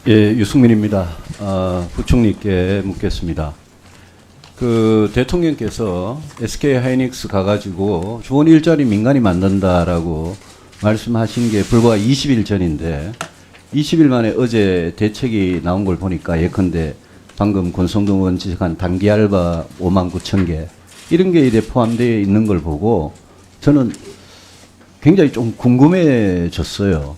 예, 유승민입니다. 부총리께 묻겠습니다. 그 대통령께서 SK 하이닉스 가가지고 좋은 일자리 민간이 만든다라고 말씀하신 게 불과 20일 전인데 20일 만에 어제 대책이 나온 걸 보니까 예컨대 방금 권성동 의원 지적한 단기 알바 5만 9천 개 이런 게 이제 포함되어 있는 걸 보고 저는 굉장히 좀 궁금해졌어요.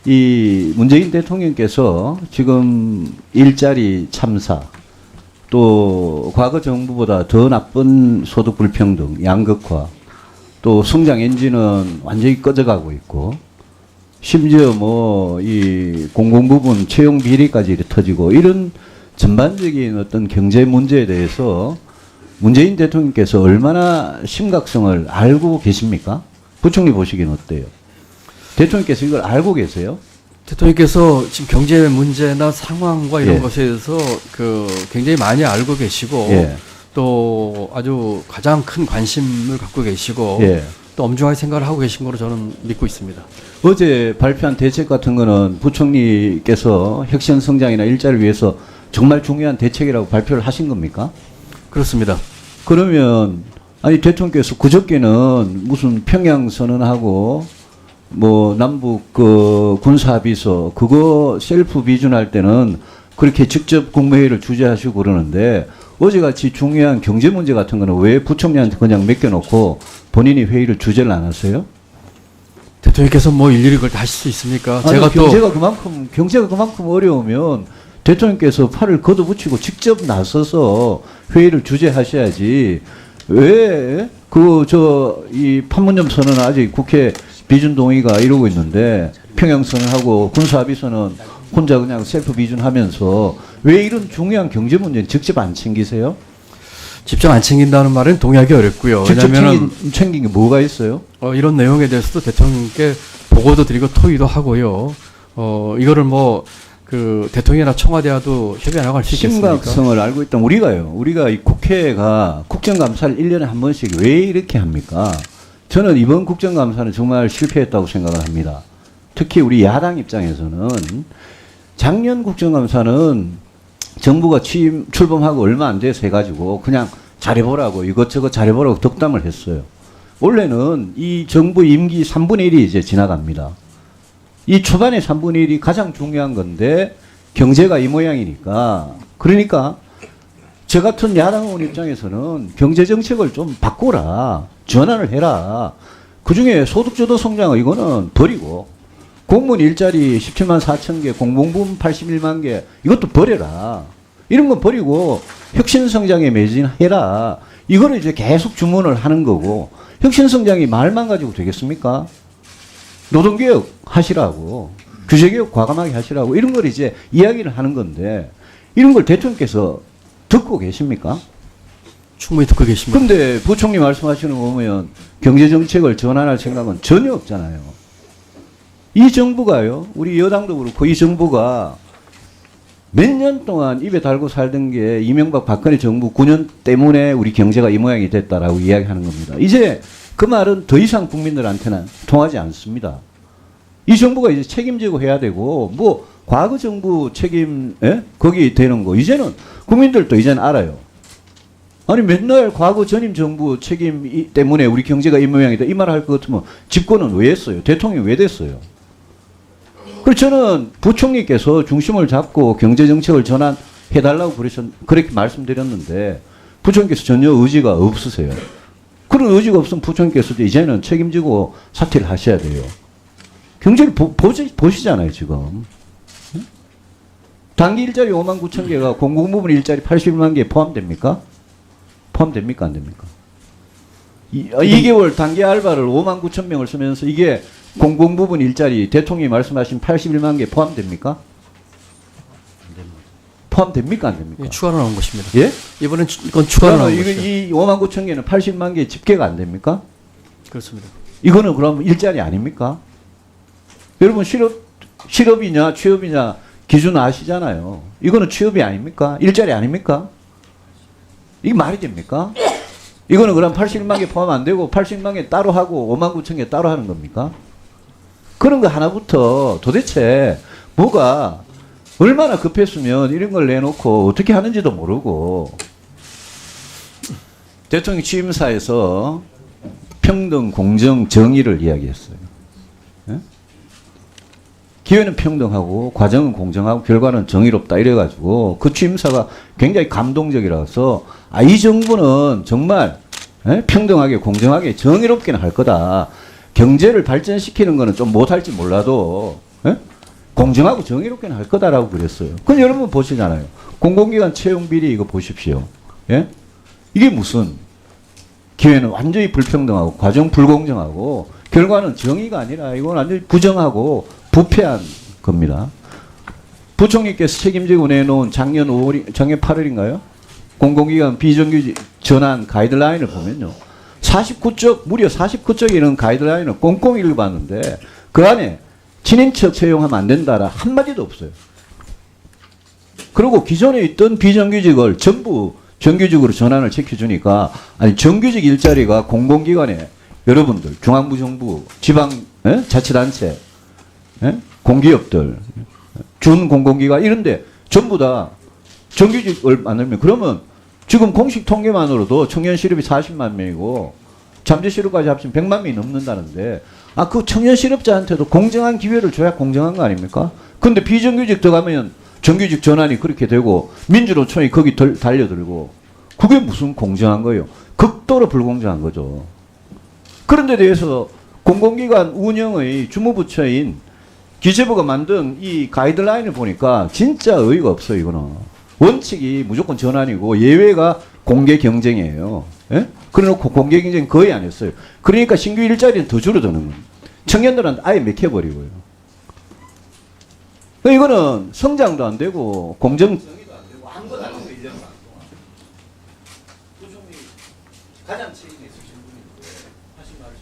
이 문재인 대통령께서 지금 일자리 참사 또 과거 정부보다 더 나쁜 소득 불평등, 양극화 또 성장 엔진은 완전히 꺼져가고 있고 심지어 뭐 이 공공부문 채용 비리까지 이렇게 터지고 이런 전반적인 어떤 경제 문제에 대해서 문재인 대통령께서 얼마나 심각성을 알고 계십니까? 부총리 보시기는 어때요? 대통령께서 이걸 알고 계세요? 대통령께서 지금 경제 문제나 상황과 이런 예. 것에 대해서 굉장히 많이 알고 계시고 예. 또 아주 가장 큰 관심을 갖고 계시고 예. 또 엄중하게 생각을 하고 계신 거로 저는 믿고 있습니다. 어제 발표한 대책 같은 거는 부총리께서 혁신 성장이나 일자리를 위해서 정말 중요한 대책이라고 발표를 하신 겁니까? 그렇습니다. 그러면 아니 대통령께서 그저께는 무슨 평양 선언하고 뭐 남북 그 군사합의서 그거 셀프 비준할 때는 그렇게 직접 국무회의를 주재하시고 그러는데 어제같이 중요한 경제 문제 같은 거는 왜 부총리한테 그냥 맡겨놓고 본인이 회의를 주재를 안 하세요? 대통령께서 뭐 일일이 그걸 다 하실 수 있습니까? 아니, 제가 경제가 그만큼 어려우면 대통령께서 팔을 걷어붙이고 직접 나서서 회의를 주재하셔야지 왜 이 판문점 선언은 아직 국회 비준 동의가 이루고 있는데 평양 선언하고 군사합의서는 혼자 그냥 셀프 비준하면서 왜 이런 중요한 경제 문제는 직접 안 챙기세요? 직접 안 챙긴다는 말은 동의하기 어렵고요. 직접 왜냐하면 챙긴 게 뭐가 있어요? 이런 내용에 대해서도 대통령께 보고도 드리고 토의도 하고요. 이거를 뭐 대통령이나 청와대와도 협의 나갈 수 있겠습니까? 심각성을 알고 있다면 우리가 이 국회가 국정감사를 1년에 한 번씩 왜 이렇게 합니까? 저는 이번 국정감사는 정말 실패했다고 생각을 합니다. 특히 우리 야당 입장에서는 작년 국정감사는 정부가 출범하고 얼마 안 돼서 해가지고 그냥 잘해보라고 이것저것 잘해보라고 덕담을 했어요. 원래는 이 정부 임기 3분의 1이 이제 지나갑니다. 이 초반에 3분의 1이 가장 중요한 건데 경제가 이 모양이니까 그러니까 저 같은 야당 의원 입장에서는 경제정책을 좀 바꾸라. 전환을 해라. 그중에 소득주도 성장을 이거는 버리고 공무원 일자리 17만 4천 개, 공공부문 81만 개 이것도 버려라. 이런 거 버리고 혁신성장에 매진해라. 이거를 이제 계속 주문을 하는 거고 혁신성장이 말만 가지고 되겠습니까? 노동개혁 하시라고 규제개혁 과감하게 하시라고 이런 걸 이제 이야기를 하는 건데 이런 걸 대통령께서 듣고 계십니까? 충분히 듣고 계십니다. 그런데 부총리 말씀하시는 거 보면 경제정책을 전환할 생각은 전혀 없잖아요. 이 정부가요, 우리 여당도 그렇고 이 정부가 몇 년 동안 입에 달고 살던 게 이명박 박근혜 정부 9년 때문에 우리 경제가 이 모양이 됐다라고 이야기하는 겁니다. 이제 그 말은 더 이상 국민들한테는 통하지 않습니다. 이 정부가 이제 책임지고 해야 되고 뭐 과거 정부 책임 거기 되는 거 이제는 국민들도 이제는 알아요. 아니 맨날 과거 전임 정부 책임 때문에 우리 경제가 이 모양이다 이 말 할 것 같으면 집권은 왜 했어요? 대통령이 왜 됐어요? 그래서 저는 부총리께서 중심을 잡고 경제정책을 전환해달라고 그렇게 말씀드렸는데 부총리께서 전혀 의지가 없으세요. 그런 의지가 없으면 부총리께서도 이제는 책임지고 사퇴를 하셔야 돼요. 경제를 보시잖아요 지금. 단기 일자리 5만 9천 개가 공공부문 일자리 81만 개에 포함됩니까? 포함됩니까? 안 됩니까? 2개월 단기 알바를 5만 9천 명을 쓰면서 이게 공공부문 일자리 대통령이 말씀하신 81만 개 포함됩니까? 포함됩니까? 안 됩니까? 예, 추가로 나온 것입니다. 예? 이번엔 이건 추가로 나온 것이죠. 이 5만 9천 개는 80만 개 집계가 안 됩니까? 그렇습니다. 이거는 그럼 일자리 아닙니까? 여러분 실업이냐 취업이냐 기준 아시잖아요. 이거는 취업이 아닙니까? 일자리 아닙니까? 이게 말이 됩니까? 이거는 그럼 81만 개 포함 안 되고 80만 개 따로 하고 5만 9천 개 따로 하는 겁니까? 그런 거 하나부터 도대체 뭐가 얼마나 급했으면 이런 걸 내놓고 어떻게 하는지도 모르고 대통령 취임사에서 평등, 공정, 정의를 이야기했어요. 예? 기회는 평등하고 과정은 공정하고 결과는 정의롭다 이래가지고 그 취임사가 굉장히 감동적이라서 이 정부는 정말 평등하게 공정하게 정의롭게는 할 거다. 경제를 발전시키는 거는 좀 못할지 몰라도 공정하고 정의롭게는 할 거다라고 그랬어요. 그럼 여러분 보시잖아요. 공공기관 채용 비리 이거 보십시오. 예? 이게 무슨 기회는 완전히 불평등하고 과정 불공정하고 결과는 정의가 아니라 이건 완전히 부정하고 부패한 겁니다. 부총리께서 책임지고 내놓은 작년 8월인가요? 공공기관 비정규직 전환 가이드라인을 보면요. 무려 49쪽 이런 가이드라인을 꼼꼼히 읽어봤는데 그 안에 친인척 채용하면 안 된다라 한마디도 없어요. 그리고 기존에 있던 비정규직을 전부 정규직으로 전환을 시켜주니까 아니 정규직 일자리가 공공기관에 여러분들 중앙부정부 지방 자치단체 공기업들 준공공기관 이런데 전부 다 정규직을 만들면 그러면 지금 공식 통계만으로도 청년 실업이 40만 명이고 잠재 실업까지 합치면 100만 명이 넘는다는데 그 청년 실업자한테도 공정한 기회를 줘야 공정한 거 아닙니까? 근데 비정규직 들어가면 정규직 전환이 그렇게 되고 민주노총이 거기 달려들고 그게 무슨 공정한 거예요? 극도로 불공정한 거죠. 그런 데 대해서 공공기관 운영의 주무부처인 기재부가 만든 이 가이드라인을 보니까 진짜 의의가 없어요. 이거는 원칙이 무조건 전환이고 예외가 공개 경쟁이에요. 예? 그래놓고 공개 경쟁 거의 안 했어요. 그러니까 신규 일자리는 더 줄어드는 거예요. 청년들은 아예 맥혀버리고요. 이거는 성장도 안 되고 공정 정의도 안 되고 아무것도 안 되고 이제는 부총리 가장 책임이 있으신 분인데 하신 말씀